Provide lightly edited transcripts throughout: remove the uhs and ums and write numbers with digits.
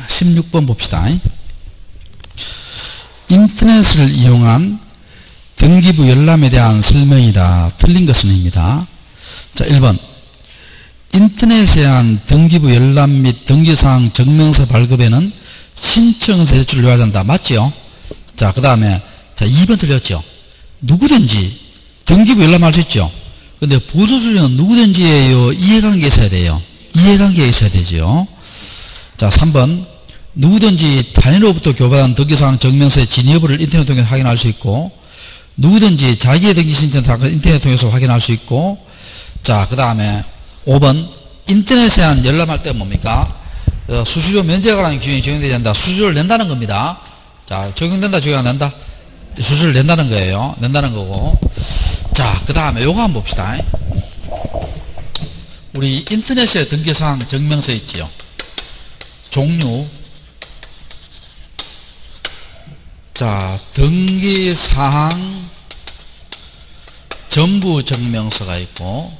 16번 봅시다. 인터넷을 이용한 등기부 열람에 대한 설명이다. 틀린 것은입니다. 자, 1번. 인터넷에 의한 등기부 열람 및 등기사항 증명서 발급에는 신청서 제출을 요해야 한다. 맞죠? 자, 그 다음에, 자, 2번 틀렸죠? 누구든지 등기부 열람할 수 있죠? 근데 보조수리는 누구든지예요? 이해관계가 있어야 돼요. 이해관계가 있어야 되죠. 자, 3번. 누구든지 타인으로부터 교부한 등기사항 증명서의 진위 여부를 인터넷 통해서 확인할 수 있고, 누구든지 자기의 등기 신청을 인터넷 통해서 확인할 수 있고, 자, 그 다음에 5번. 인터넷에 한 열람할 때 뭡니까? 수수료 면제에 관한 규정이 적용되지 않는다. 수수료를 낸다는 겁니다. 자, 적용된다, 적용 안 된다? 수수료를 낸다는 거예요. 낸다는 거고. 자, 그 다음에 요거 한번 봅시다. 우리 인터넷에 등기사항 증명서 있지요. 종류. 자, 등기사항 전부 증명서가 있고,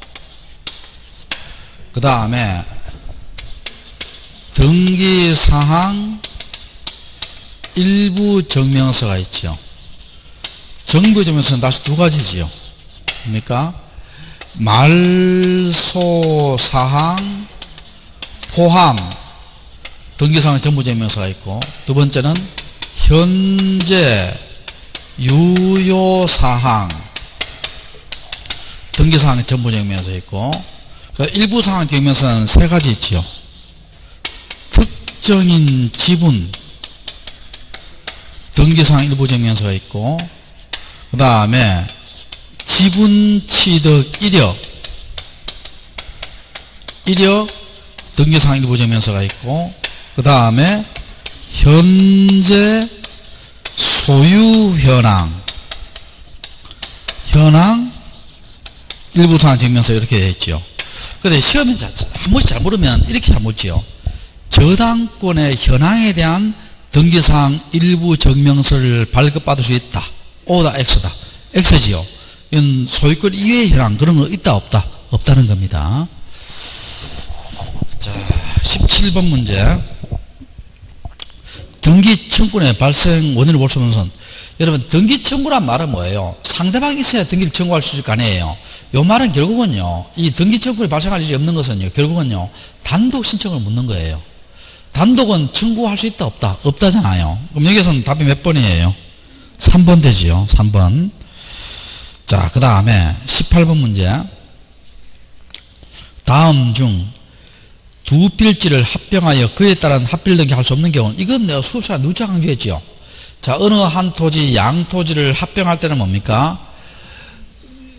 그 다음에 등기사항 일부 증명서가 있죠. 정부 증명서는 다시 두 가지지요. 뭡니까? 말소사항 포함 등기사항 전부 증명서가 있고, 두 번째는 현재 유효사항 등기사항 전부 증명서 있고, 일부 사항 증명서는 세 가지 있지요. 특정인 지분 등기사항 일부 증명서가 있고, 그 다음에 지분 취득 이력 등기사항 일부 증명서가 있고, 그 다음에 현재 소유 현황 일부 사항 증명서 이렇게 되어 있죠. 그런데 시험에 한 번씩 잘 모르면 이렇게 잘 묻지요. 저당권의 현황에 대한 등기사항 일부 증명서를 발급받을 수 있다. O다 X다. X지요. 이건 소유권 이외의 현황 그런 거 있다 없다? 없다는 겁니다. 자, 17번 문제. 등기 청구의 발생 원인을 볼 수 없는 선. 여러분, 등기 청구란 말은 뭐예요? 상대방이 있어야 등기를 청구할 수 있을 거 아니에요. 요 말은 결국은요, 이 등기 청구에 발생할 일이 없는 것은요, 결국은요, 단독 신청을 묻는 거예요. 단독은 청구할 수 있다 없다? 없다잖아요. 그럼 여기서는 답이 몇 번이에요? 3번 되지요. 3번. 자, 그 다음에 18번 문제. 다음 중 두 필지를 합병하여 그에 따른 합필 등기할 수 없는 경우는, 이건 내가 수업시간에 누차 강조했죠. 자, 어느 한 토지, 양 토지를 합병할 때는 뭡니까?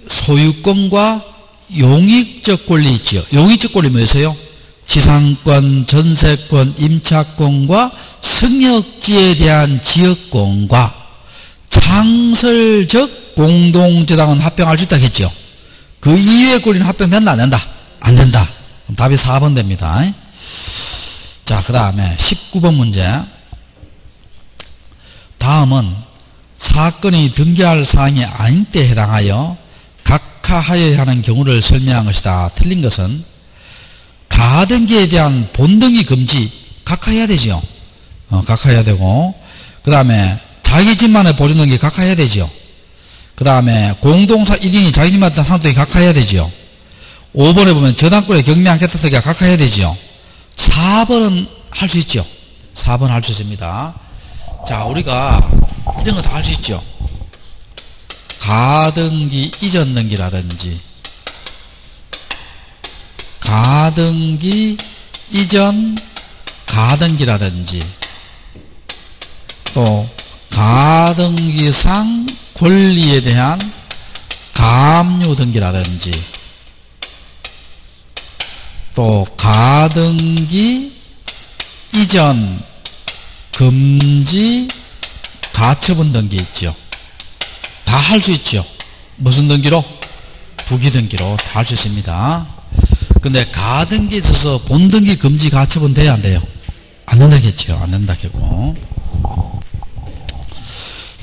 소유권과 용익적 권리 있죠. 용익적 권리 뭐였어요? 지상권, 전세권, 임차권과 승역지에 대한 지역권과 창설적 공동저당은 합병할 수 있다 했죠. 그 이외의 권리는 합병된다, 안 된다? 안 된다. 그럼 답이 4번 됩니다. 자, 그 다음에 19번 문제. 다음은 사건이 등기할 사항이 아닌 때에 해당하여 각하하여야 하는 경우를 설명한 것이다. 틀린 것은 가등기에 대한 본등기 금지 각하해야 되지요. 각하해야 되고, 그 다음에 자기 집만의 보존등기 각하해야 되지요. 그 다음에 공동사 1인이 자기 집만의 한도에 각하해야 되지요. 5번에 보면 저당권의 경미한 개탁서기가 각하해야 되지요. 4번은 할 수 있죠. 4번 할 수 있습니다. 자, 우리가 이런 거 다 할 수 있죠. 가등기 이전 등기라든지, 가등기 이전 가등기라든지, 또 가등기상 권리에 대한 가압류 등기라든지, 또 가등기 이전 금지 가처분 등기 있죠. 다 할 수 있죠. 무슨 등기로? 부기등기로 다 할 수 있습니다. 근데 가등기에 있어서 본등기 금지 가처분 돼야 안 돼요? 안 된다겠죠. 안 된다겠고.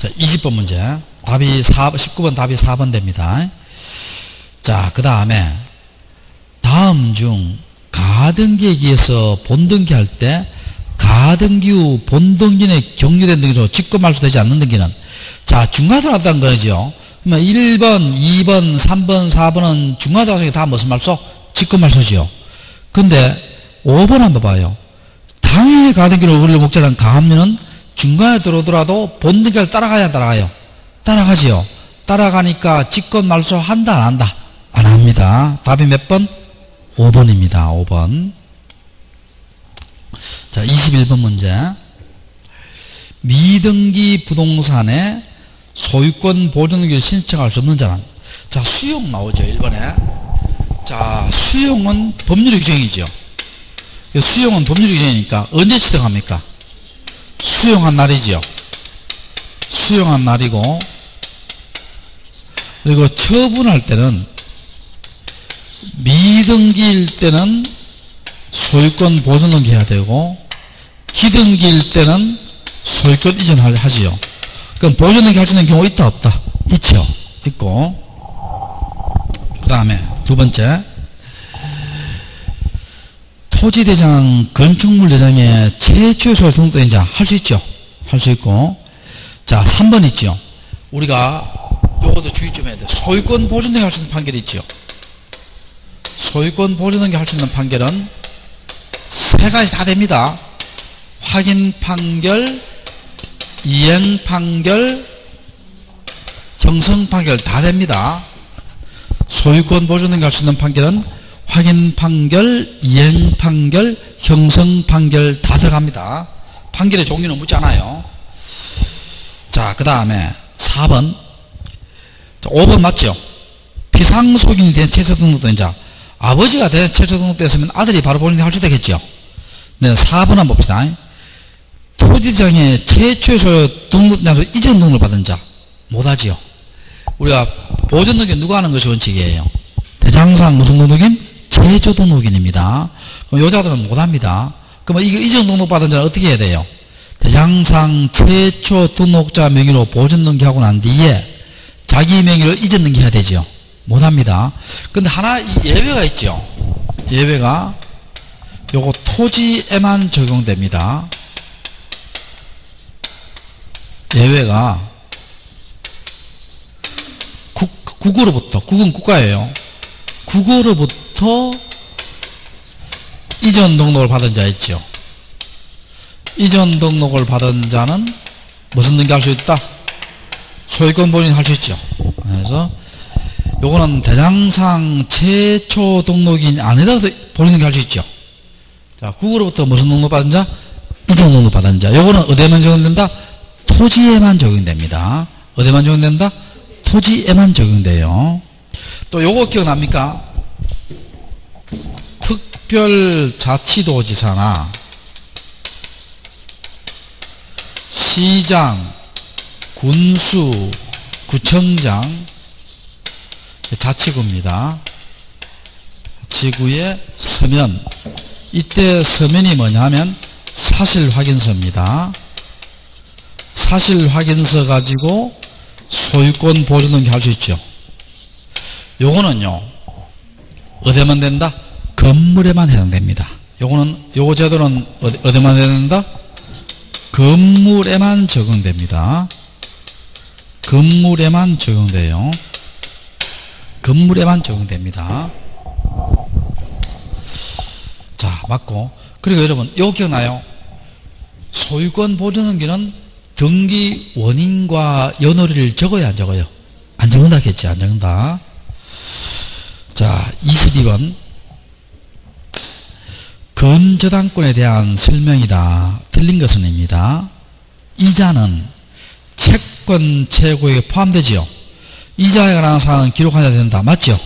자, 20번 문제. 답이 19번 답이 4번 됩니다. 자, 그 다음에 다음 중 가등기에 의해서 본등기할 때 가등기 후 본등기는 격려된 등기로 직권 말소되지 않는 등기는, 자, 중과도 났다는 거죠. 그러면 1번, 2번, 3번, 4번은 중과도 중에 다 무슨 말소? 직권 말소지요. 근데 5번 한번 봐요. 당해 가등기를 원래 목적한 가압류는 중간에 들어오더라도 본등기를 따라가야 따라가요? 따라가지요. 따라가니까 직권 말소 한다 안 한다? 안 합니다. 답이 몇 번? 5번입니다. 5번. 자, 21번 문제. 미등기 부동산에 소유권 보존등기를 신청할 수 없는 자는, 자, 수용 나오죠. 1번에. 자, 수용은 법률의 규정이죠. 수용은 법률의 규정이니까 언제 취득합니까? 수용한 날이지요. 수용한 날이고, 그리고 처분할 때는 미등기일 때는 소유권 보존등기 해야 되고, 기등기일 때는 소유권 이전하지요. 그럼 보존등기 할 수 있는 경우 있다 없다? 있죠. 있고. 그 다음에 두 번째, 토지대장, 건축물대장의 최초의 소유 등록된 자 할 수 있죠. 할 수 있고. 자, 3번 있죠. 우리가 요것도 주의 좀 해야 돼. 소유권 보존등기 할 수 있는 판결이 있죠. 소유권 보존등기 할 수 있는 판결은 세 가지 다 됩니다. 확인 판결, 이행 판결, 형성 판결 다 됩니다. 소유권 보존등기 할 수 있는 판결은 확인 판결, 이행 판결, 형성 판결 다 들어갑니다. 판결의 종류는 묻지 않아요. 자, 그 다음에 4번. 자, 5번 맞죠? 피상속인이 된 최초 등록된 자. 아버지가 된 최초 등록됐으면 아들이 바로 보존등기 할 수 되겠죠. 네, 4번 한번 봅시다. 토지장의 최초의 소유 등록장소 이전 등록을 받은 자 못하지요. 우리가 보존등기 누가 하는 것이 원칙이에요? 대장상 무슨 등록인? 최초 등록인입니다. 그럼 여자들은 못합니다. 그러면 이거 이전 등록 받은 자는 어떻게 해야 돼요? 대장상 최초 등록자 명의로 보존등기하고 난 뒤에 자기 명의로 이전 등기해야 되죠. 못합니다. 근데 하나 예외가 있죠. 예외가 요거 토지에만 적용됩니다. 예외가 국어로부터, 국은 국가예요. 국어로부터 이전 등록을 받은 자 있죠. 이전 등록을 받은 자는 무슨 등기 할 수 있다? 소유권 보존 할 수 있죠. 그래서 요거는 대장상 최초 등록인 아니더라도 보존 등기 할 수 있죠. 자, 국어로부터 무슨 등록 받은 자? 이전 등록 받은 자. 요거는 어디에만 적용된다? 토지에만 적용됩니다. 어디에만 적용된다? 토지에만 적용돼요. 또 요거 기억납니까? 특별자치도지사나 시장, 군수, 구청장, 자치구입니다. 지구의 서면. 이때 서면이 뭐냐 하면 사실확인서입니다. 사실확인서 가지고 소유권 보존등기 할 수 있죠. 요거는요, 어디에만 된다? 건물에만 해당됩니다. 요거 제도는 어디에만 해당된다? 건물에만 적용됩니다. 건물에만 적용돼요. 건물에만 적용됩니다. 자, 맞고. 그리고 여러분, 요거 기억나요? 소유권 보존등기는 등기 원인과 연월일을 적어야 안 적어요? 안 적는다겠지, 안 적는다. 자, 22번. 건저당권에 대한 설명이다. 틀린 것은입니다. 이자는 채권 최고에 포함되지요. 이자에 관한 사항은 기록하셔야 된다. 맞죠?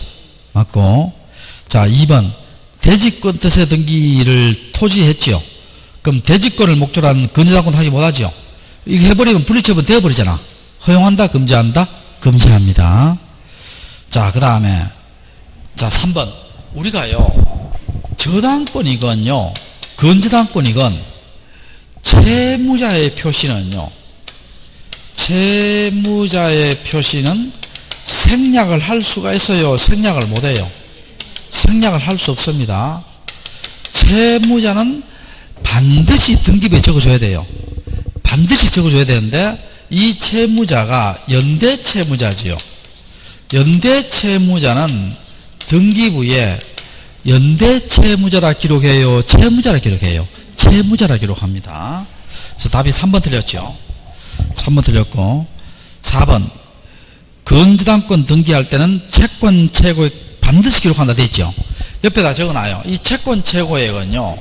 맞고. 자, 2번. 대지권 뜻의 등기를 토지했지요. 그럼 대지권을 목적으로 한 건저당권 하지 못하지요. 이거 해버리면 분리처분 되어버리잖아. 허용한다? 금지한다? 금지합니다. 자, 그 다음에 자, 3번. 우리가요, 저당권이건요, 건저당권이건 채무자의 표시는요, 채무자의 표시는 생략을 할 수가 있어요? 생략을 못해요? 생략을 할 수 없습니다. 채무자는 반드시 반드시 등기부에 적어줘야 돼요. 반드시 적어줘야 되는데 이 채무자가 연대채무자지요. 연대채무자는 등기부에 연대채무자라 기록해요, 채무자라 기록해요? 채무자라 기록합니다. 그래서 답이 3번 틀렸죠. 3번 틀렸고, 4번 건저당권 등기할 때는 채권 최고액 반드시 기록한다 돼 있죠. 옆에다 적어놔요. 이 채권 최고액은요,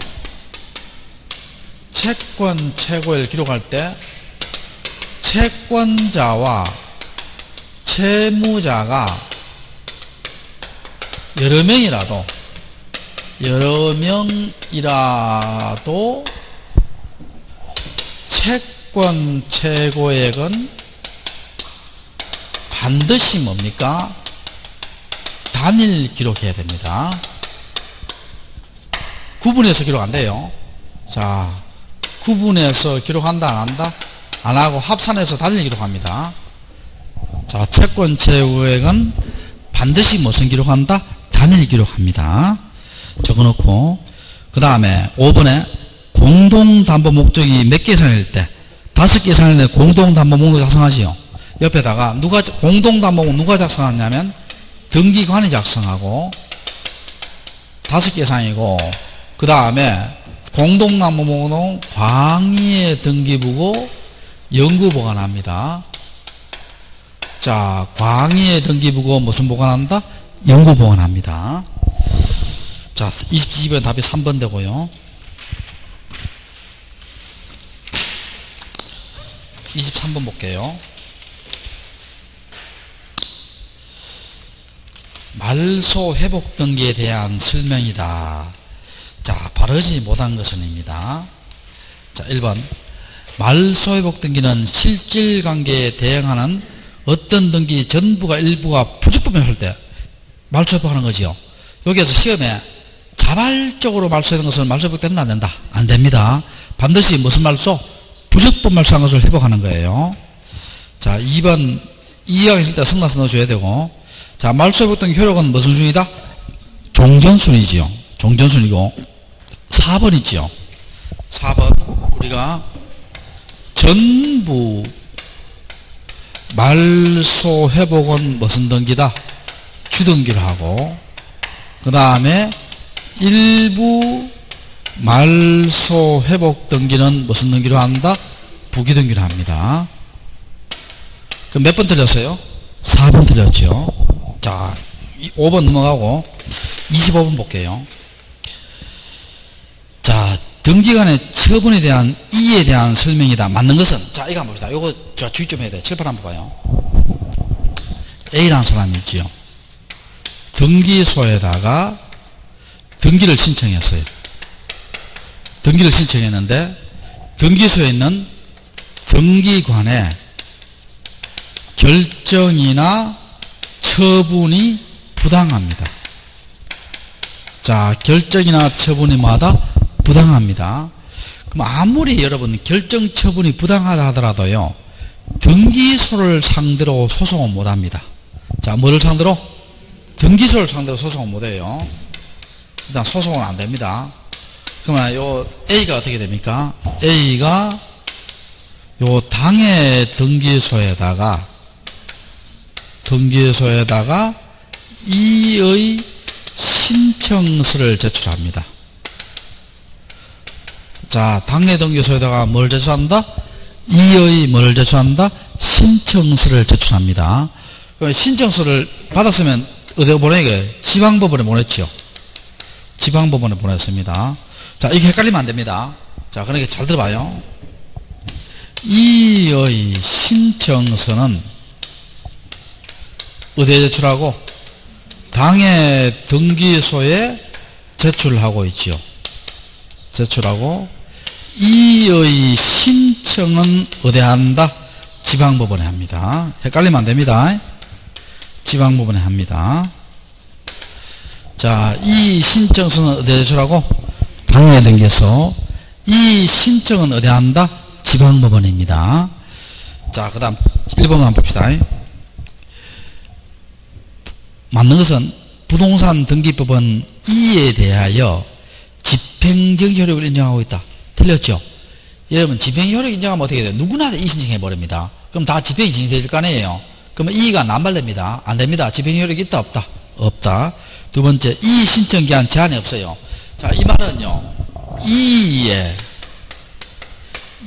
채권 최고액을 기록할 때 채권자와 채무자가 여러 명이라도 채권 최고액은 반드시 뭡니까? 단일 기록해야 됩니다. 구분해서 기록 안 돼요. 자, 구분해서 기록한다 안 한다? 안 하고 합산해서 단일 기록합니다. 자, 채권 최고액은 반드시 무슨 기록한다? 단일 기록합니다. 적어놓고, 그 다음에 5번에 공동담보 목적이 몇 개 이상일 때, 5개 이상일 때 공동담보 목록 작성하지요. 옆에다가 공동담보 목록 누가 작성하냐면 등기관이 작성하고 5개 이상이고, 그 다음에 공동담보 목록은 광의의 등기부고 영구 보관합니다. 자, 광의의 등기부고 무슨 보관한다? 영구 보관합니다. 자, 22번 답이 3번 되고요. 23번 볼게요. 말소 회복 등기에 대한 설명이다. 자, 바르지 못한 것은입니다. 자, 1번 말소 회복 등기는 실질관계에 대응하는 어떤 등기 전부가 일부가 부적법을 할 때 말소 회복하는 거지요. 여기에서 시험에 자발적으로 말소하는 것은 말소 회복 된다 안 된다? 안 됩니다. 반드시 무슨 말소? 부적법 말소한 것을 회복하는 거예요. 자, 2번 이의가 있을 때 승낙서 넣어줘야 되고, 자, 말소 회복 등기 효력은 무슨 순이다? 종전순이지요. 종전순이고, 4번 있지요. 4번 우리가 전부 말소 회복은 무슨 등기다? 주등기를 하고, 그 다음에 일부 말소 회복 등기는 무슨 등기로 한다? 부기 등기로 합니다. 그럼 몇 번 틀렸어요? 4번 틀렸죠. 자, 5번 넘어가고 25번 볼게요. 자, 등기간의 처분에 대한 이에 대한 설명이다. 맞는 것은, 자, 이거 한번 봅시다. 이거 저 주의 좀 해야 돼. 칠판 한번 봐요. A라는 사람이 있지요. 등기소에다가 등기를 신청했어요. 등기를 신청했는데 등기소에 있는 등기관의 결정이나 처분이 부당합니다. 자, 결정이나 처분이 뭐하다? 부당합니다. 그럼 아무리 여러분 결정 처분이 부당하다 하더라도요, 등기소를 상대로 소송은 못합니다. 자, 뭐를 상대로? 등기소를 상대로 소송은 못해요. 일단 소송은 안됩니다. 그러면 요 A가 어떻게 됩니까? A가 요 당의 등기소에다가 이의 신청서를 제출합니다. 자, 당의 등기소에다가 뭘 제출한다? 이의 뭘 제출한다? 신청서를 제출합니다. 그럼 신청서를 받았으면 어디에 보내게? 지방법원에 보냈죠. 지방법원에 보냈습니다. 자, 이게 헷갈리면 안 됩니다. 자, 그러니까 잘 들어봐요. 이의 신청서는 어디에 제출하고? 당의 등기소에 제출하고 있지요. 제출하고, 이의 신청은 어디에 한다? 지방법원에 합니다. 헷갈리면 안 됩니다. 지방법원에 합니다. 자, 이 신청서는 어디에 제출하고? 당의 등기소. 이 신청은 어디에 한다? 지방법원입니다. 자, 그 다음 1번만 봅시다. 맞는 것은 부동산 등기법은 이에 대하여 집행적 효력을 인정하고 있다. 틀렸죠? 여러분 집행효력 인정하면 어떻게 돼요? 누구나 이 신청해버립니다. 그럼 다 집행이 진행될 거 아니에요. 그러면 이의가 남발됩니다. 안 됩니다. 집행효력이 있다 없다? 없다. 두 번째, 이의 신청기한 제한이 없어요. 자, 이 말은요, 이의에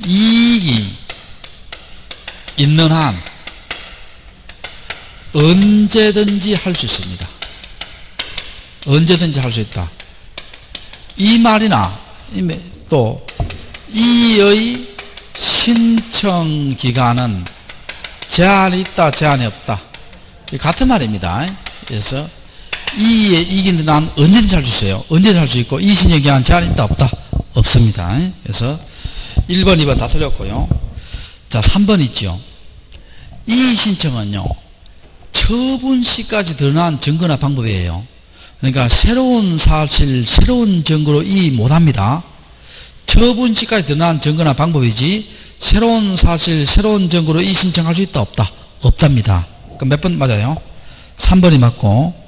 이익이 있는 한 언제든지 할 수 있습니다. 언제든지 할 수 있다. 이 말이나 또 이의 신청 기간은 제한이 있다, 제한이 없다. 같은 말입니다. 그래서 이의 이익이 난 언제든지 할 수 있어요. 언제든지 할 수 있고 이 신청 기간 제한이 있다, 없다? 없습니다. 그래서 1번, 2번 다 틀렸고요. 자, 3번 있죠. 이 신청은요, 처분 시까지 드러난 증거나 방법이에요. 그러니까 새로운 사실, 새로운 증거로 이의 못합니다. 처분 시까지 드러난 증거나 방법이지 새로운 사실, 새로운 증거로 이의 신청할 수 있다, 없다? 없답니다. 그럼 몇 번 맞아요? 3번이 맞고.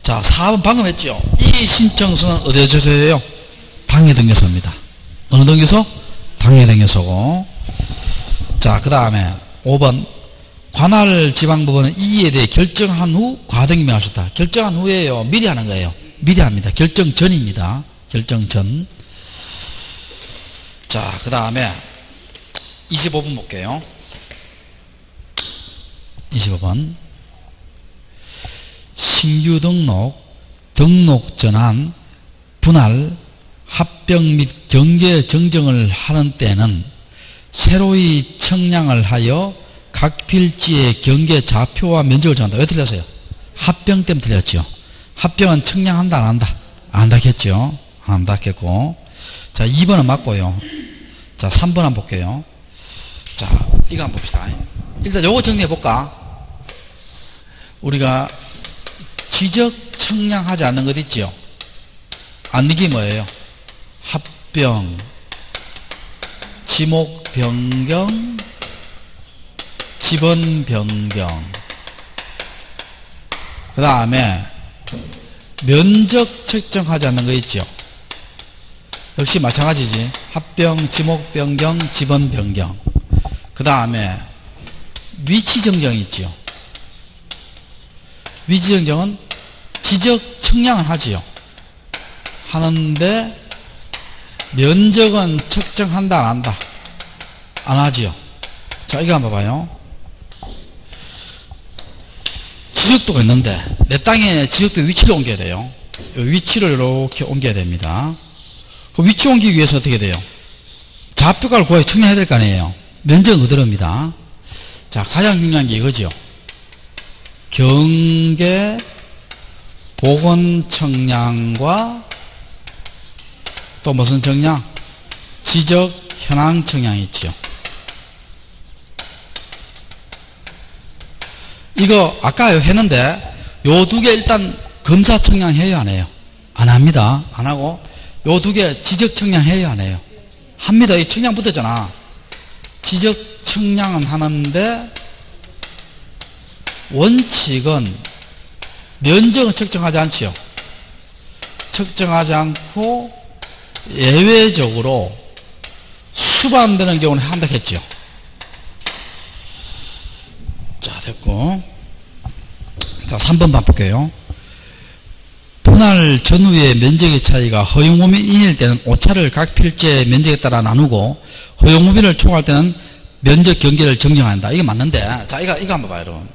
자, 4번 방금 했죠. 이의 신청서는 어디에 제소해요? 당해등기소입니다. 어느 등기소? 당해등기소고. 자, 그 다음에 5번. 관할 지방법원은 이의에 대해 결정한 후 과등기명할 수 있다. 결정한 후에요. 미리 하는 거예요. 미리 합니다. 결정 전입니다. 결정 전. 자, 그 다음에 25번 볼게요. 25번. 신규 등록 전환, 분할, 합병 및 경계 정정을 하는 때는 새로이 청량을 하여 각 필지의 경계 좌표와 면적을 정한다. 왜 틀렸어요? 합병 때문에 틀렸죠. 합병은 청량한다, 안 한다? 안 한다 했죠. 안 한다 했고. 자, 2번은 맞고요. 자, 3번 한번 볼게요. 자, 이거 한번 봅시다. 일단 요거 정리해 볼까? 우리가 지적 청량하지 않는 것 있죠? 않는 게 뭐예요? 합병, 지목 변경, 지번 변경, 그 다음에 면적 책정하지 않는 거 있죠? 역시 마찬가지지. 합병, 지목 변경, 지번 변경. 그 다음에 위치 정정이 있죠. 위치 정정은 지적 청량을 하지요. 하는데 면적은 책정한다, 안 한다? 안 하지요. 자, 이거 한번 봐봐요. 지적도가 있는데 내 땅에 지적도 위치를 옮겨야 돼요. 위치를 이렇게 옮겨야 됩니다. 그 위치 옮기기 위해서 어떻게 돼요? 좌표값을 구하여 청량해야 될 거 아니에요. 면적은 그대로입니다. 자, 가장 중요한 게 이거죠. 경계 복원 청량과 또 무슨 청량? 지적 현황 청량이 있죠. 이거 아까 했는데 요 두 개 일단 검사 청량 해요, 안 해요? 안 합니다. 안 하고 요 두 개 지적 청량 해요, 안 해요? 합니다. 이 청량 붙었잖아. 지적 청량은 하는데 원칙은 면적은 측정하지 않지요. 측정하지 않고 예외적으로 수반되는 경우는 한다 했죠. 자, 됐고. 자, 3번 바꿀게요. 분할 전후의 면적의 차이가 허용범위 이내일 때는 오차를 각 필지의 면적에 따라 나누고 허용범위를 초과할 때는 면적 경계를 정정한다. 이게 맞는데, 자, 이거 한번 봐요, 여러분.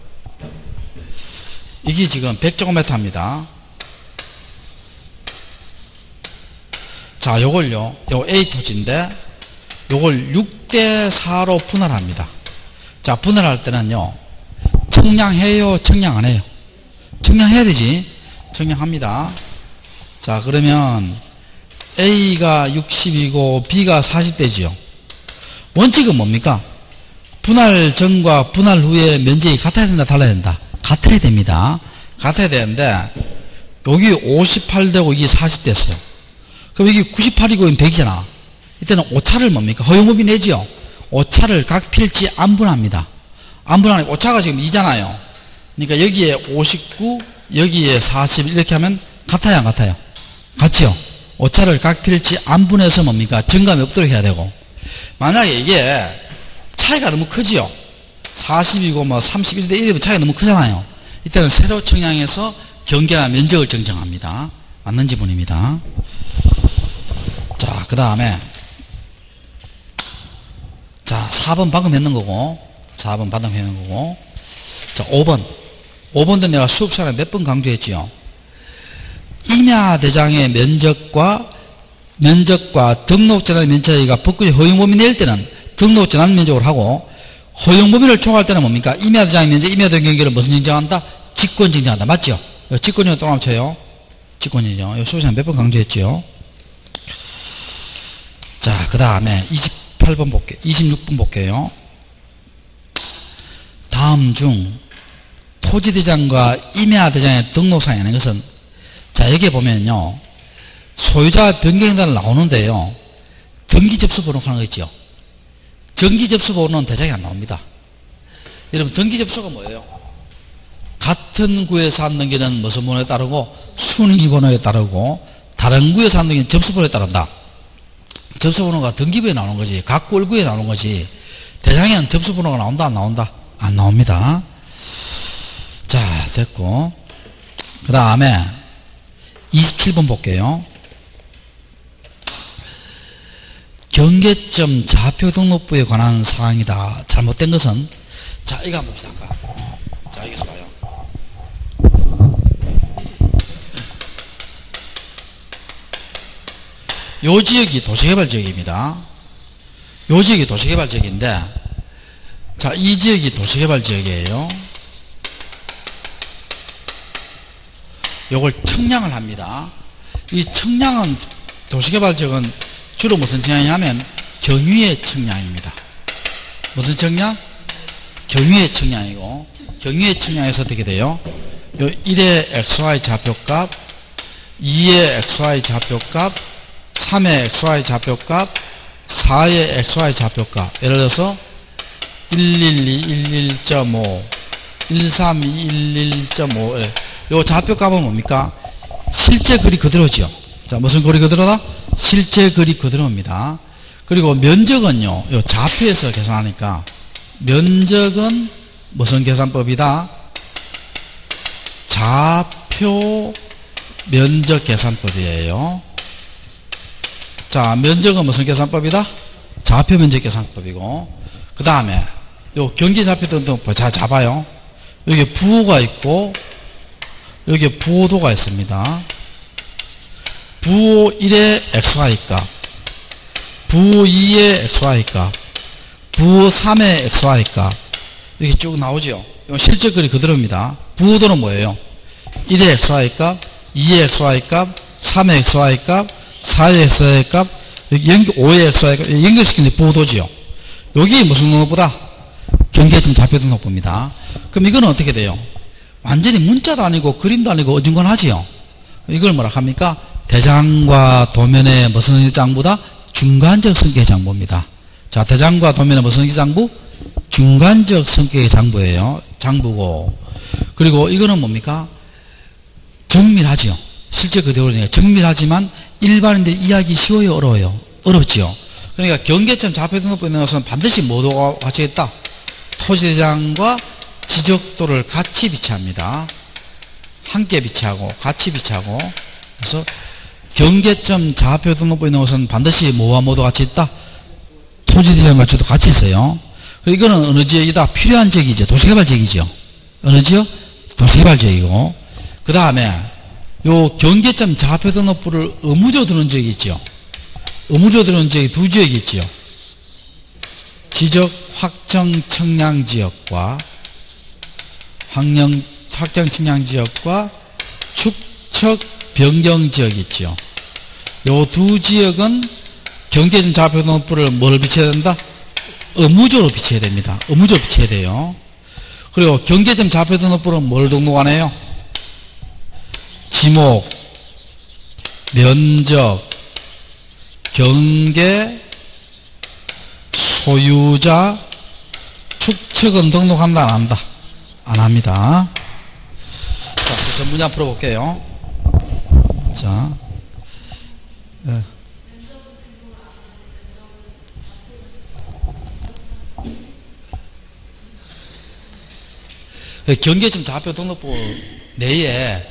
이게 지금 100제곱미터입니다. 자, 요걸요, 요 A 토지인데, 요걸 6대4로 분할합니다. 자, 분할할 때는요, 청량해요, 청량 안 해요? 청량해야 되지. 청량합니다. 자, 그러면 A가 60이고 B가 40대지요. 원칙은 뭡니까? 분할 전과 분할 후에 면적이 같아야 된다, 달라야 된다? 같아야 됩니다. 같아야 되는데 여기 58되고 이게 40 됐어요. 그럼 여기 98이고 100이잖아. 이때는 오차를 뭡니까? 허용법이 내지요. 오차를 각 필지 안 분합니다. 안 분하니 오차가 지금 2잖아요. 그러니까 여기에 59, 여기에 40 이렇게 하면 같아요, 안 같아요? 같죠? 오차를 각 필지 안 분해서 뭡니까? 정감이 없도록 해야 되고, 만약에 이게 차이가 너무 크지요. 40이고 뭐 31대 1이면 차이가 너무 크잖아요. 이때는 세로 청량해서 경계나 면적을 정정합니다. 맞는 지문입니다. 자, 그 다음에 자, 4번 방금 했는 거고 4번 방금 했는 거고 자, 5번도 내가 수업 시간에 몇 번 강조했지요. 임야대장의 면적과 등록전환 면적이가 법규의 허용범위 낼 때는 등록전환 면적으로 하고 허용범위를 총할 때는 뭡니까? 임야대장의 면적, 임야대장 경계를 무슨 정정한다? 직권 정정한다. 맞죠? 직권이요. 또 합쳐요. 직권이죠. 수업 시간에 몇 번 강조했지요. 자, 그 다음에 28번 볼게요. 26번 볼게요. 다음 중 토지대장과 임야대장의 등록상에 하는 것은 자, 여기에 보면요. 소유자 변경단을 나오는데요. 등기접수번호가 하는 거 있죠. 등기접수번호는 대장이 안 나옵니다. 여러분, 등기접수가 뭐예요? 같은 구에서 한 등기는 무슨 번호에 따르고 순위번호에 따르고 다른 구에서 한 등기는 접수번호에 따른다. 접수번호가 등기부에 나오는 거지. 각 꼴구에 나오는 거지. 대장에는 접수번호가 나온다 안 나온다? 안 나옵니다. 자, 됐고 그 다음에 27번 볼게요. 경계점 좌표 등록부에 관한 사항이다. 잘못된 것은 자, 이거 한번 봅시다. 자, 여기서 봐요. 요 지역이 도시개발지역입니다. 요 지역이 도시개발지역인데 자, 이 지역이 도시개발지역이에요. 요걸 청량을 합니다. 이 청량은 도시개발지역은 주로 무슨 청량이냐면 경유의 청량입니다. 무슨 청량? 경유의 청량이고 경유의 청량에서 어떻게 돼요? 요 1의 XY 좌표값 2의 XY 좌표값 3의 XY 좌표값 4의 XY 좌표값 예를 들어서 112, 11.5 132, 11.5 요 좌표값은 뭡니까? 실제 거리 그대로죠. 자, 무슨 거리 그대로다? 실제 거리 그대로입니다. 그리고 면적은요, 요 좌표에서 계산하니까 면적은 무슨 계산법이다? 좌표 면적 계산법이에요. 자, 면적은 무슨 계산법이다? 좌표 면적 계산법이고 그 다음에 요 경계 좌표 등록 자, 잡아요. 여기 부호가 있고 여기에 부호도가 있습니다. 부호 1의 XY값, 부호 2의 XY값, 부호 3의 XY값 이렇게 쭉 나오죠. 이건 실제 거리 그대로입니다. 부호도는 뭐예요? 1의 XY값, 2의 XY값, 3의 XY값, 4의 XY값, 5의 XY값 연결시키는 게 부호도지요. 여기 무슨 등록부다? 경계점 좌표 등록부입니다. 그럼 이거는 어떻게 돼요? 완전히 문자도 아니고 그림도 아니고 어중간하지요. 이걸 뭐라 합니까? 대장과 도면의 무슨 장부다? 중간적 성격의 장부입니다. 자, 대장과 도면의 무슨 장부? 중간적 성격의 장부예요. 장부고 그리고 이거는 뭡니까? 정밀하지요. 실제 그대로니까 정밀하지만 일반인들이 이해하기 쉬워요? 어려워요? 어렵지요. 그러니까 경계점 좌표 등록부에 있는 것은 반드시 뭐도가 같이 있다? 토지대장과 지적도를 같이 비치합니다. 함께 비치하고 같이 비치하고 그래서 경계점 좌표 등록부에 있는 것은 반드시 뭐와 뭐도 같이 있다? 토지대장과 지적도 같이 있어요. 그리고 이거는 어느 지역이다? 필요한 지역이죠. 도시개발지역이죠. 어느 지역? 도시개발지역이고 그 다음에 요 경계점 좌표 등록부를 의무적으로 두는 지역이 있죠. 의무적으로 두는 지역이 두 지역이 있죠. 지적 확정 청량 지역과 확정 청량 지역과 축척 변경 지역이 있죠. 요 두 지역은 경계점 좌표 등록부를 뭘 비춰야 된다? 의무적으로 비춰야 됩니다. 의무적으로 비춰야 돼요. 그리고 경계점 좌표 등록부는 뭘 등록하네요? 지목, 면적, 경계, 소유자, 축척은 등록한다 안 한다? 안 합니다. 자, 그래서 문제 한번 풀어볼게요. 자, 경계점 좌표 등록부 내에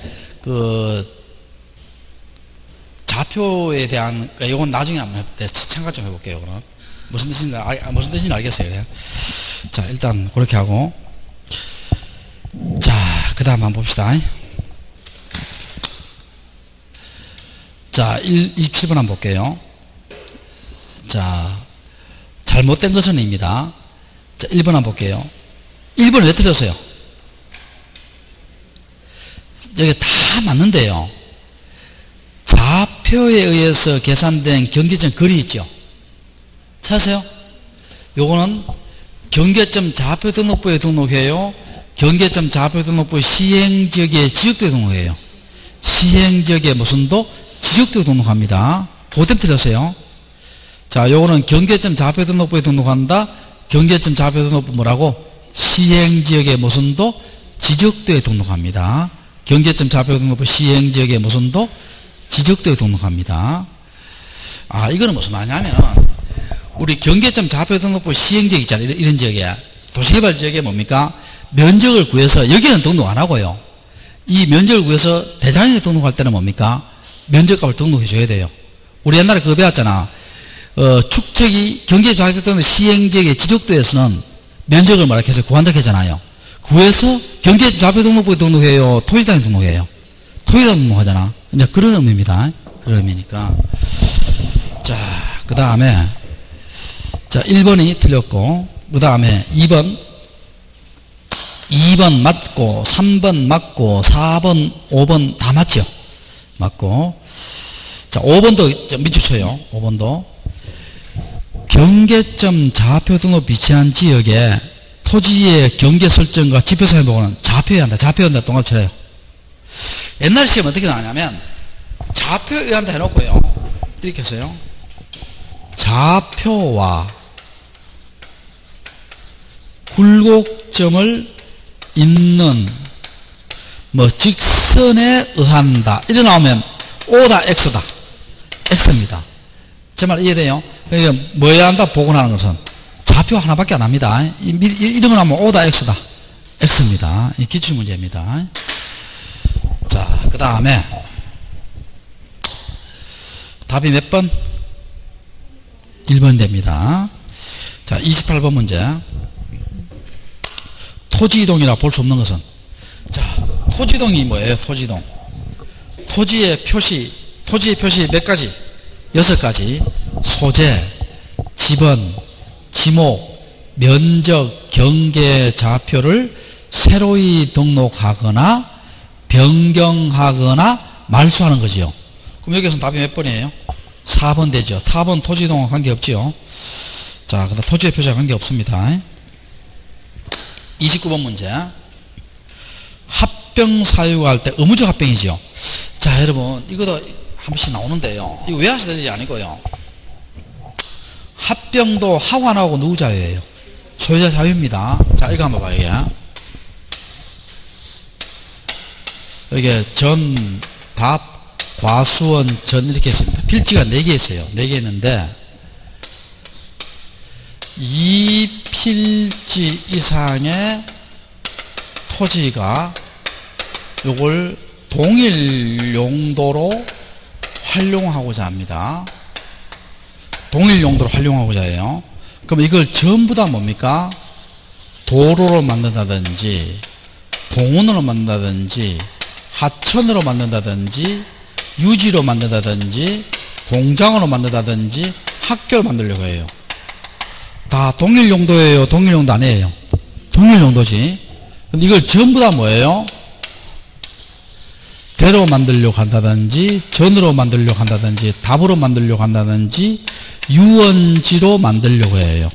좌표에 대한 이건 나중에 한번 참가 좀 해볼게요. 그럼 무슨 뜻인지 알겠어요. 자, 일단 그렇게 하고, 자, 그 다음 한번 봅시다. 자, 27번 한번 볼게요. 자, 잘못된 것은 입니다. 자, 1번 한번 볼게요. 1번 왜 틀렸어요? 여기 다 맞는데요. 좌표에 의해서 계산된 경계점 거리 있죠? 찾으세요? 요거는 경계점 좌표 등록부에 등록해요. 경계점 좌표 등록부 시행지역에 지역도에 등록해요. 시행지역에 무슨 도? 지역도에 등록합니다. 그때 틀렸어요. 자, 요거는 경계점 좌표 등록부에 등록한다. 경계점 좌표 등록부 뭐라고? 시행지역에 무슨 도? 지적도에 등록합니다. 경계점 좌표 등록부 시행지역에 무슨 도? 지적도에 등록합니다. 아, 이거는 무슨 말이냐면, 우리 경계점 좌표 등록부 시행지역 있잖아요. 이런 지역에. 도시개발 지역에 뭡니까? 면적을 구해서, 여기는 등록 안 하고요. 이 면적을 구해서 대장에 등록할 때는 뭡니까? 면적값을 등록해 줘야 돼요. 우리 옛날에 그거 배웠잖아. 축척이 경계점 좌표 등록 시행지역의 지적도에서는 면적을 말해서 구한다고 했잖아요. 구해서 경계점 좌표 등록부에 등록해요? 토지당에 등록해요? 토지당 등록하잖아. 이제 그런 의미입니다. 그런 의미니까. 자, 그 다음에, 자, 1번이 틀렸고, 그 다음에 2번 맞고, 3번 맞고, 4번, 5번 다 맞죠? 맞고. 자, 5번도 밑줄 쳐요. 5번도. 경계점 좌표 등록 위치한 지역에 토지의 경계 설정과 지표 사용 보고는 좌표에 한다. 좌표에 한다. 동갑 쳐요. 옛날 시험 어떻게 나왔냐면, 좌표에 한다 해놓고요. 이렇게 했어요. 좌표와 굴곡점을 잇는 직선에 의한다. 이래 나오면 O다 X다. X입니다. 제 말 이해돼요? 그러니까 뭐해야 한다? 복원하는 것은 좌표 하나밖에 안 합니다. 이름을 하면 O다 X다. X입니다. 이 기출문제입니다. 자, 그 다음에 답이 몇 번? 1번 됩니다. 자, 28번 문제. 토지이동이라 볼 수 없는 것은, 자, 토지이동이 뭐예요? 토지이동. 토지의 표시 몇 가지? 6가지. 소재, 지번, 지목, 면적, 경계 좌표를 새로이 등록하거나 변경하거나 말소하는 거지요. 그럼 여기서 답이 몇 번이에요? 4번 되죠. 4번 토지이동과 관계없지요. 자, 그다음 토지의 표시와 관계없습니다. 29번 문제. 합병 사유할 때 의무적 합병이지요. 자, 여러분, 이거도 한 번씩 나오는데요. 이거 왜 하셔야 되지 아니고요. 합병도 하고 안 하고 누구 자유예요? 소유자 자유입니다. 자, 이거 한번 봐요. 이게 전, 답, 과수원, 전 이렇게 했습니다. 필지가 4개 있어요. 4개 있는데 2필지 이상의 토지가 요걸 동일 용도로 활용하고자 합니다. 동일 용도로 활용하고자 해요. 그럼 이걸 전부 다 뭡니까? 도로로 만든다든지 공원으로 만든다든지 하천으로 만든다든지 유지로 만든다든지 공장으로 만든다든지 학교로 만들려고 해요. 다 동일 용도예요? 동일 용도 아니에요? 동일 용도지. 근데 이걸 전부 다 뭐예요? 대로 만들려고 한다든지 전으로 만들려고 한다든지 답으로 만들려고 한다든지 유원지로 만들려고 해요.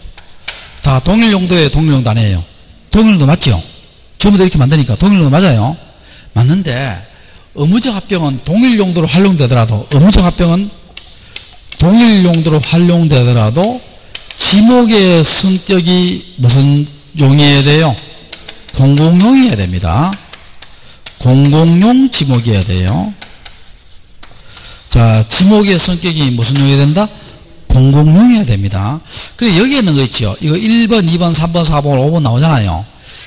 다 동일 용도예요? 동일 용도 아니에요? 동일 용도 맞죠? 전부 다 이렇게 만드니까 동일 용도 맞아요. 맞는데 의무적 합병은 동일 용도로 활용되더라도 의무적 합병은 동일 용도로 활용되더라도 지목의 성격이 무슨 용이어야 돼요? 공공용이어야 됩니다. 공공용 지목이어야 돼요. 자, 지목의 성격이 무슨 용이어야 된다? 공공용이어야 됩니다. 그래 여기에 있는 거 있죠. 이거 1번, 2번, 3번, 4번, 5번 나오잖아요.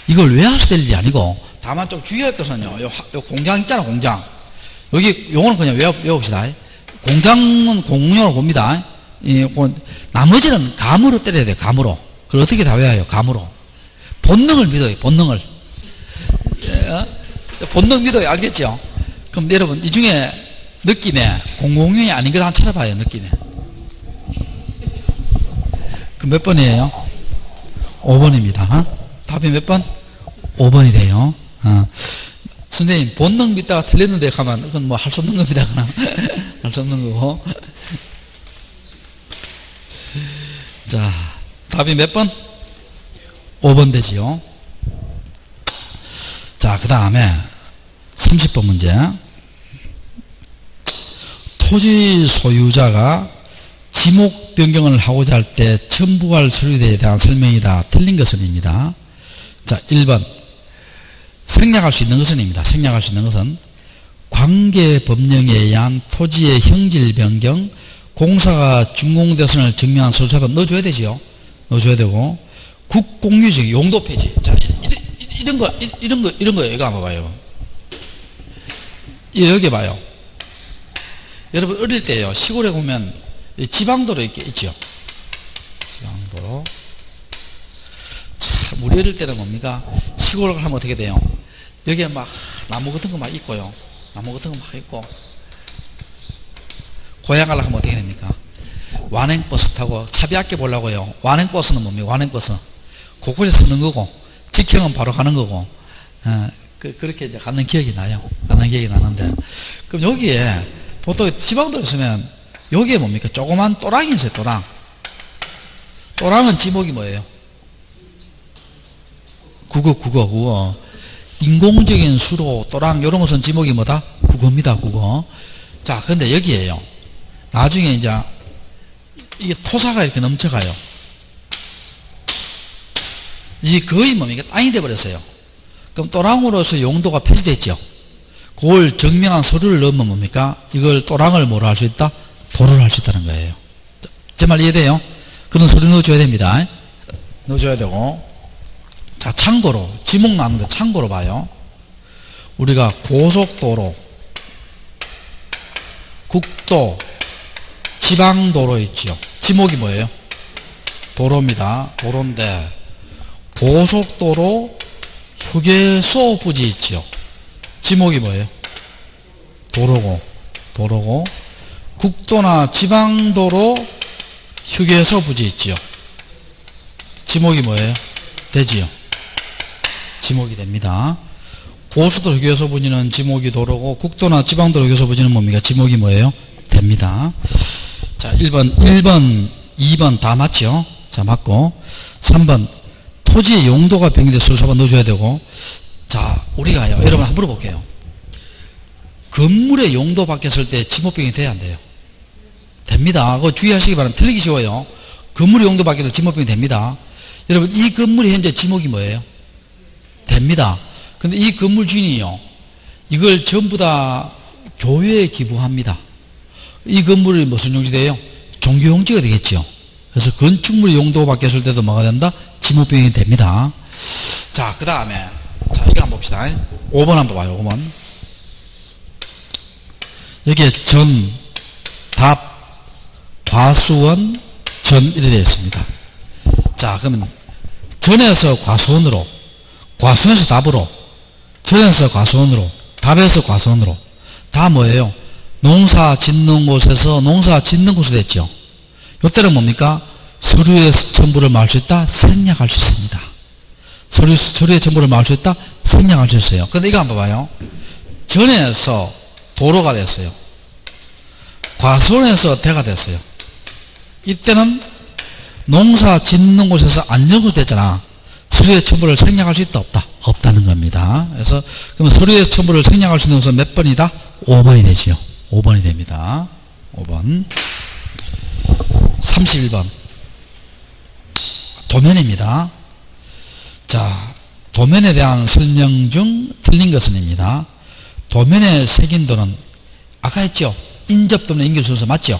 이걸 왜 하셔야 될 일이 아니고, 다만 좀 주의할 것은요, 요 공장 있잖아, 공장. 여기 용어는 그냥 외워봅시다. 공장은 공용으로 봅니다. 나머지는 감으로 때려야 돼요, 감으로. 그걸 어떻게 다 외워요, 감으로. 본능을 믿어요, 본능을. 본능 믿어요, 알겠죠? 그럼 여러분, 이 중에 느낌에 공공용이 아닌 것 한번 찾아봐요, 느낌에. 그 몇 번이에요? 5번입니다. 답이 몇 번? 5번이 돼요. 선생님, 본능 믿다가 틀렸는데 가면, 그건 뭐 할 수 없는 겁니다, 그냥. 할 수 없는 거고. 자, 답이 몇 번? 5번 되지요. 자, 그 다음에 30번 문제. 토지 소유자가 지목 변경을 하고자 할 때 첨부할 서류에 대한 설명이다. 틀린 것은입니다. 자, 1번. 생략할 수 있는 것은입니다. 생략할 수 있는 것은 관계 법령에 의한 토지의 형질 변경, 공사가 준공되었음을 증명한 서류사본 넣어줘야 되지요. 넣어줘야 되고, 국공유적 용도 폐지. 자, 이런 거, 이거 한번 봐요. 여기 봐요. 여러분, 어릴 때요, 시골에 보면 지방도로 이렇게 있죠. 지방도로. 참, 우리 어릴 때는 뭡니까? 시골을 가면 어떻게 돼요? 여기에 막 나무 같은 거 막 있고요. 나무 같은 거 막 있고. 고향 가려고 하면 어떻게 됩니까? 완행버스 타고 차비 아껴 보려고요. 완행버스는 뭡니까? 완행버스. 곳곳에 서는 거고, 직행은 바로 가는 거고, 그렇게 이제 가는 기억이 나요. 가는 기억이 나는데. 그럼 여기에, 보통 지방도로 있으면, 여기에 뭡니까? 조그만 또랑이 있어요, 또랑. 또랑은 지목이 뭐예요? 국어. 인공적인 수로, 또랑, 이런 것은 지목이 뭐다? 국어입니다, 국어. 자, 근데 여기에요. 나중에 이제, 이게 토사가 이렇게 넘쳐가요. 이게 거의 뭡니까? 땅이 돼버렸어요. 그럼 또랑으로서 용도가 폐지됐죠. 그걸 증명한 서류를 넣으면 뭡니까? 이걸 또랑을 뭐로 할 수 있다? 도로를 할 수 있다는 거예요. 제 말 이해돼요? 그런 서류 넣어줘야 됩니다. 넣어줘야 되고. 자, 참고로, 지목 나는데 참고로 봐요. 우리가 고속도로, 국도, 지방도로 있죠. 지목이 뭐예요? 도로입니다. 도로인데, 고속도로 휴게소 부지 있죠. 지목이 뭐예요? 도로고. 국도나 지방도로 휴게소 부지 있죠. 지목이 뭐예요? 되지요. 지목이 됩니다. 고속도로 휴게소 부지는 지목이 도로고, 국도나 지방도로 휴게소 부지는 뭡니까? 지목이 뭐예요? 됩니다. 자, 1번, 2번 다 맞죠? 자, 맞고. 3번. 토지의 용도가 변경돼 서류사본 넣어줘야 되고. 자, 우리가요, 여러분 한번 물어볼게요. 건물의 용도 바뀌었을 때 지목 변경이 돼야 안 돼요? 됩니다. 그거 주의하시기 바랍니다. 틀리기 쉬워요. 건물의 용도 바뀌어서 지목 변경이 됩니다. 여러분, 이 건물이 현재 지목이 뭐예요? 됩니다. 근데 이 건물 주인이요, 이걸 전부 다 교회에 기부합니다. 이 건물이 무슨 용지돼요? 종교용지가 되겠죠. 그래서 건축물의 용도가 바뀌었을 때도 뭐가 된다? 지목 변경이 됩니다. 자, 그 다음에, 자, 이거 한번 봅시다. 5번 한번 봐요, 5번. 여기에 전, 답, 과수원, 전, 이렇게 되어 있습니다. 자, 그러면, 전에서 과수원으로, 과수원에서 답으로, 전에서 과수원으로, 답에서 과수원으로, 다 뭐예요? 농사 짓는 곳에서 농사 짓는 곳으로 됐죠. 이때는 뭡니까? 서류의 첨부를 막을 수 있다? 생략할 수 있습니다. 서류의 첨부를 막을 수 있다? 생략할 수 있어요. 근데 이거 한번 봐봐요. 전에서 도로가 됐어요. 과수원에서 대가 됐어요. 이때는 농사 짓는 곳에서 안전구조 됐잖아. 서류의 첨부를 생략할 수 있다? 없다? 없다는 겁니다. 그래서 그러면 서류의 첨부를 생략할 수 있는 것은 몇 번이다? 5번이 되지요. 5번이 됩니다. 5번. 31번. 도면입니다. 자, 도면에 대한 설명 중 틀린 것은입니다. 도면에 새긴 도는 아까 했죠? 인접도는 인결순서 맞죠?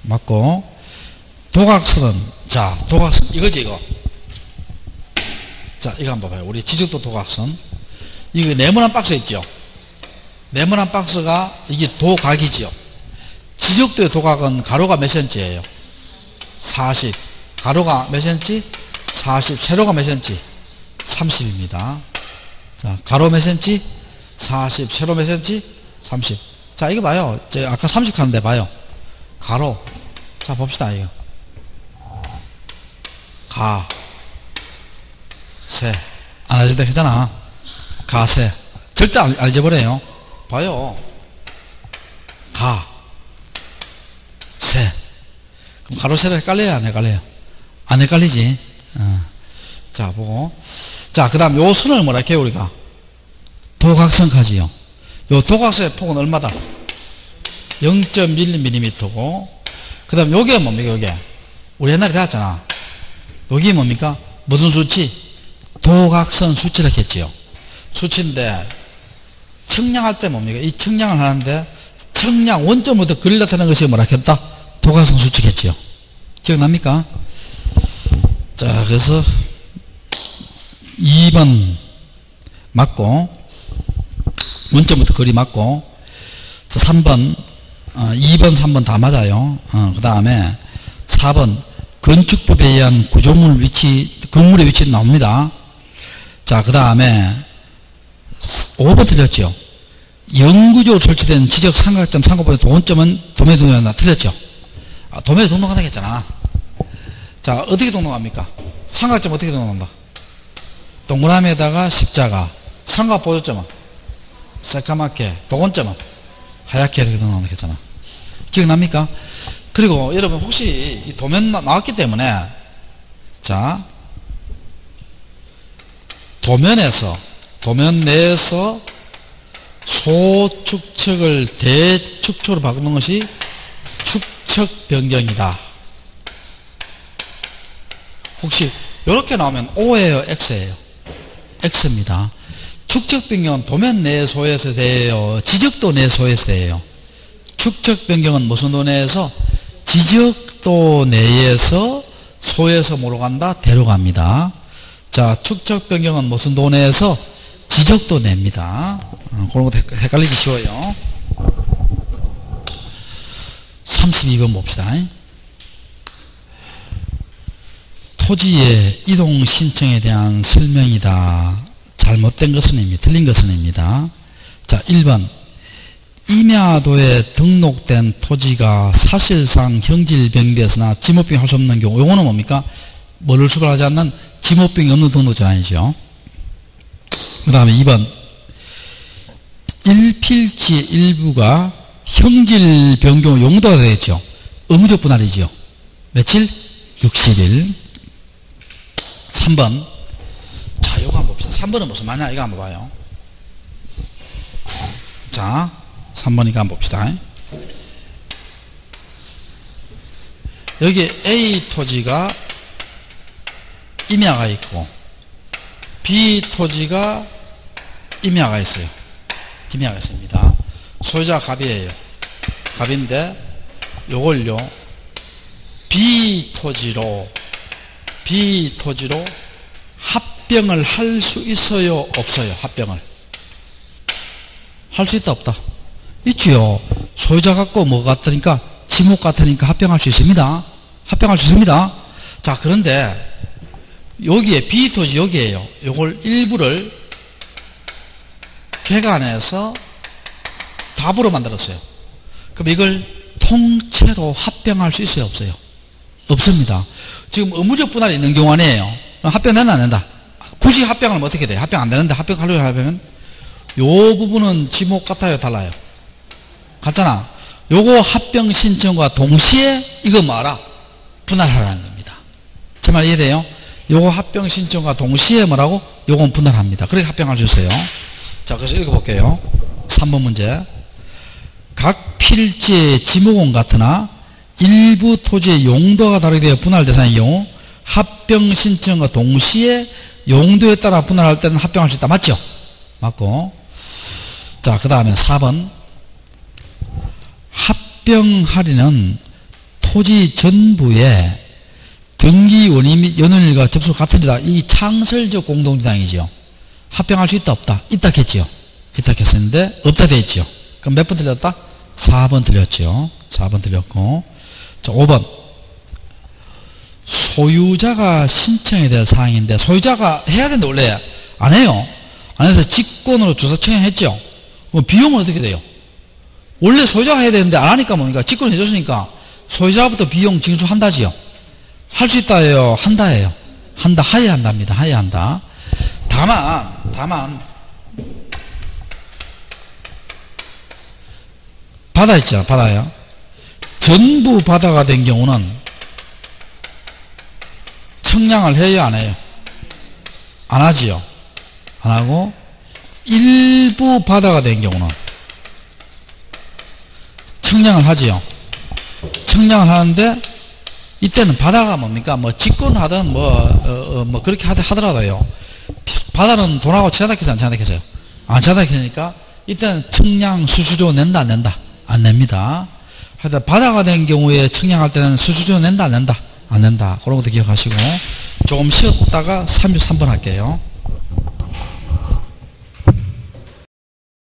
맞고, 도각선은, 자, 도각선, 이거지, 이거. 자, 이거 한번 봐요. 우리 지적도 도각선. 이거 네모난 박스 있죠? 네모난 박스가 이게 도각이지요. 지적도의 도각은 가로가 몇 cm예요? 40. 가로가 몇 cm? 40. 세로가 몇 cm? 30입니다. 자, 가로 몇 cm? 40. 세로 몇 cm? 30. 자, 이거 봐요. 제가 아까 30 하는데 봐요. 가로. 자, 봅시다, 이거. 가. 세. 안 알려도 괜찮아. 가세. 절대 안 잊어버려요. 봐요. 가. 세. 그럼 가로 세로 헷갈려요? 안 헷갈려요? 안 헷갈리지? 자, 보고. 자, 그 다음 요 선을 뭐라 할게요, 우리가? 도각선까지요. 요 도각선의 폭은 얼마다? 0.1mm고, 그 다음 요게 뭡니까, 요게? 우리 옛날에 배웠잖아. 요게 뭡니까? 무슨 수치? 도각선 수치라 했지요. 수치인데, 청량할 때 뭡니까? 이 청량을 하는데, 청량 원점부터 거리를 나타내는 것이 뭐라 했다? 도각선 수치겠지요. 기억납니까? 자, 그래서 2번 맞고, 원점부터 거리 맞고, 3번, 2번, 3번 다 맞아요. 그 다음에 4번, 건축법에 의한 구조물 위치, 건물의 위치 나옵니다. 자, 그 다음에 5번 틀렸죠. 영구적으로 설치된 지적 삼각점 상고법의 도원점은 도매 동동한다. 틀렸죠. 도매 동동한다 했잖아. 자, 어떻게 동동합니까? 삼각점 어떻게 동동한다? 동그라미에다가 십자가, 삼각 보조점은 새까맣게, 도건점은 하얗게 이렇게 동동한다 했잖아. 기억납니까? 그리고 여러분 혹시 이 도면 나왔기 때문에, 자, 도면 내에서 소축척을 대축척으로 바꾸는 것이 축척 변경이다. 혹시 이렇게 나오면 O예요, X예요? X입니다. 축척 변경은 도면 내 소에서 돼요, 지적도 내 소에서 돼요. 축척 변경은 무슨 도 내에서? 지적도 내에서 소에서 뭐로 간다? 대로 갑니다. 자, 축척 변경은 무슨 도 내에서? 지적도 내입니다. 그런 것도 헷갈리기 쉬워요. 32번 봅시다. 토지의 이동 신청에 대한 설명이다. 잘못된 것은 틀린 것은입니다. 자, 1번. 임야도에 등록된 토지가 사실상 형질병되었으나 지목병 할 수 없는 경우, 요거는 뭡니까? 뭐를 수반하지 않는 지목병이 없는 등록증 아니죠. 그 다음에 2번. 일필지의 일부가 형질 변경 용도가 되겠죠. 의무적 분할이죠. 며칠? 60일. 3번. 자, 요거 한번 봅시다. 3번은 무슨 말이냐? 이거 한번 봐요. 자, 3번 이거 한번 봅시다. 여기 A 토지가 임야가 있고, B 토지가 임야가 있어요. 임야가 있습니다. 소유자 갑이에요. 갑인데, 요걸요, B 토지로 합병을 할 수 있어요? 없어요? 합병을. 할 수 있다, 없다? 있지요. 소유자 같고 뭐 같으니까, 지목 같으니까 합병할 수 있습니다. 합병할 수 있습니다. 자, 그런데, 여기에 B 토지 여기에요. 요걸 일부를 개간해서 답으로 만들었어요. 그럼 이걸 통째로 합병할 수 있어요, 없어요? 없습니다. 지금 의무적 분할이 있는 경우 아니에요. 합병된다, 안 된다? 굳이 합병하면 어떻게 돼요? 합병 안 되는데 합병하려고 하면 요 부분은 지목 같아요, 달라요? 같잖아. 요거 합병 신청과 동시에 이거 뭐라? 분할하라는 겁니다. 제 말 이해돼요? 요거 합병 신청과 동시에 뭐라고? 요건 분할합니다. 그렇게 합병할 수 있어요. 자, 그래서 읽어볼게요. 3번 문제. 각 필지의 지목은 같으나 일부 토지의 용도가 다르게 되어 분할 대상의 경우 합병 신청과 동시에 용도에 따라 분할할 때는 합병할 수 있다. 맞죠? 맞고. 자, 그 다음에 4번. 합병 할인은 토지 전부에 등기원인 및 연원일과 접속 같은 이다. 이 창설적 공동주당이죠. 합병할 수 있다 없다? 있다 했지요. 있다 했었는데 없다 돼 있지요. 그럼 몇 번 틀렸다? 4번 틀렸죠. 4번 틀렸고. 자, 5번. 소유자가 신청해야 될 사항인데 소유자가 해야 되는데 원래 안 해요. 안 해서 직권으로 주소 청약했죠. 그럼 비용은 어떻게 돼요? 원래 소유자가 해야 되는데 안 하니까 뭡니까? 직권 해줬으니까 소유자부터 비용 징수한다지요. 할 수 있다 해요? 한다 해요? 한다, 하야 한답니다. 하야 한다. 다만 바다 있죠. 바다요. 전부 바다가 된 경우는 청량을 해요, 안 해요? 안 하지요. 안 하고 일부 바다가 된 경우는 청량을 하지요. 청량을 하는데 이때는 바다가 뭡니까? 뭐 직권하든 뭐 그렇게 하더라도요. 바다는 돈하고 차단해서 안 차단해서요. 안 차단하니까 이때는 청량 수수료 낸다 안 낸다? 안 냅니다. 하여튼 바다가 된 경우에 청량할 때는 수수료 낸다 안 낸다? 안 낸다. 그런 것도 기억하시고 조금 쉬었다가 33번 할게요.